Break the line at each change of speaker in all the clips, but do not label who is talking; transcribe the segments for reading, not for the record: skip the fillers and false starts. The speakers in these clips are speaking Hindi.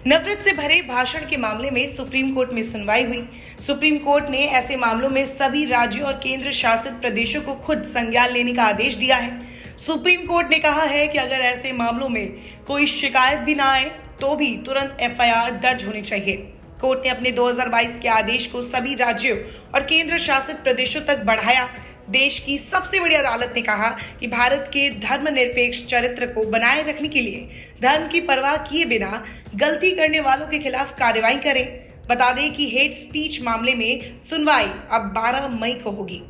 नफरत से भरे भाषण के मामले में सुप्रीम कोर्ट में सुनवाई हुई। सुप्रीम कोर्ट ने ऐसे मामलों में सभी राज्यों और केंद्र शासित प्रदेशों को खुद संज्ञान लेने का आदेश दिया है। सुप्रीम कोर्ट ने कहा है कि अगर ऐसे मामलों में कोई शिकायत भी ना आए तो भी तुरंत एफआईआर दर्ज होनी चाहिए। कोर्ट ने अपने 2022 के आदेश को सभी राज्यों और केंद्र शासित प्रदेशों तक बढ़ाया। देश की सबसे बड़ी अदालत ने कहा कि भारत के धर्मनिरपेक्ष चरित्र को बनाए रखने के लिए धर्म की परवाह किए बिना गलती करने वालों के खिलाफ कार्रवाई करें। बता दें कि हेट स्पीच मामले में सुनवाई अब 12 मई को होगी।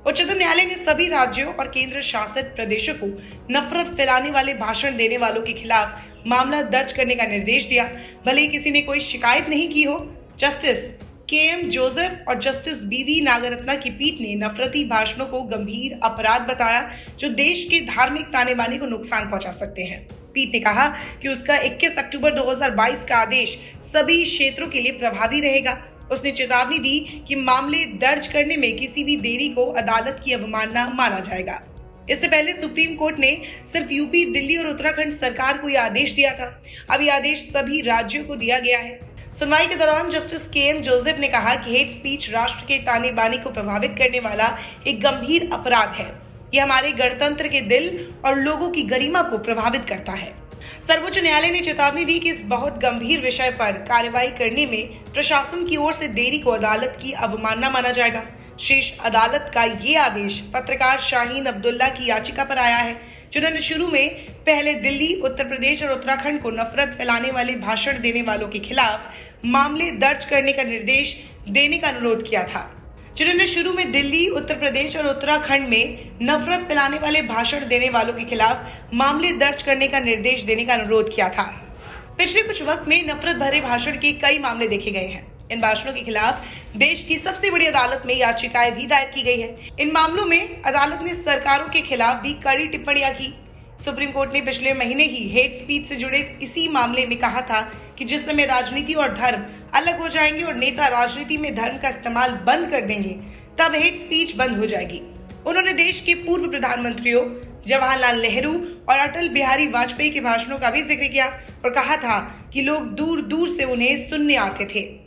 उच्चतम न्यायालय ने सभी राज्यों और केंद्र शासित प्रदेशों को नफरत फैलाने वाले भाषण देने वालों के खिलाफ मामला दर्ज करने का निर्देश दिया, भले ही किसी ने कोई शिकायत नहीं की हो। Justice KM. जोसेफ और जस्टिस बी.वी. नागरत्ना की पीठ ने नफरती भाषणों को गंभीर अपराध बताया जो देश के धार्मिक ताने बाने को नुकसान पहुंचा सकते हैं। पीठ ने कहा कि उसका 21 अक्टूबर 2022 का आदेश सभी क्षेत्रों के लिए प्रभावी रहेगा। उसने चेतावनी दी कि मामले दर्ज करने में किसी भी देरी को अदालत की अवमानना माना जाएगा। इससे पहले सुप्रीम कोर्ट ने सिर्फ यूपी, दिल्ली और उत्तराखंड सरकार को यह आदेश दिया था। अब यह आदेश सभी राज्यों को दिया गया है। सुनवाई के दौरान जस्टिस के.एम. जोसेफ ने कहा कि हेट स्पीच राष्ट्र के ताने बाने को प्रभावित करने वाला एक गंभीर अपराध है। यह हमारे गणतंत्र के दिल और लोगों की गरिमा को प्रभावित करता है। सर्वोच्च न्यायालय ने चेतावनी दी कि इस बहुत गंभीर विषय पर कार्रवाई करने में प्रशासन की ओर से देरी को अदालत की अवमानना माना जाएगा। शीर्ष अदालत का ये आदेश पत्रकार शाहीन अब्दुल्ला की याचिका पर आया है, जिन्होंने शुरू में पहले दिल्ली, उत्तर प्रदेश और उत्तराखंड को नफरत फैलाने वाले भाषण देने वालों के खिलाफ मामले दर्ज करने का निर्देश देने का अनुरोध किया था। जिन्होंने शुरू में दिल्ली, उत्तर प्रदेश और उत्तराखंड में नफरत फैलाने वाले भाषण देने वालों के खिलाफ मामले दर्ज करने का निर्देश देने का अनुरोध किया था। पिछले कुछ वक्त में नफरत भरे भाषण के कई मामले देखे गए हैं। इन भाषणों के खिलाफ देश की सबसे बड़ी अदालत में याचिकाएं भी दायर की गई है। इन मामलों में अदालत ने सरकारों के खिलाफ भी कड़ी टिप्पणियां की। सुप्रीम कोर्ट ने पिछले महीने ही हेट स्पीच से जुड़े इसी मामले में कहा था कि जिस समय राजनीति और धर्म अलग हो जाएंगे और नेता राजनीति में धर्म का इस्तेमाल बंद कर देंगे, तब हेट स्पीच बंद हो जाएगी। उन्होंने देश के पूर्व प्रधानमंत्रियों जवाहरलाल नेहरू और अटल बिहारी वाजपेयी के भाषणों का भी जिक्र किया और कहा था कि लोग दूर दूर से उन्हें सुनने आते थे।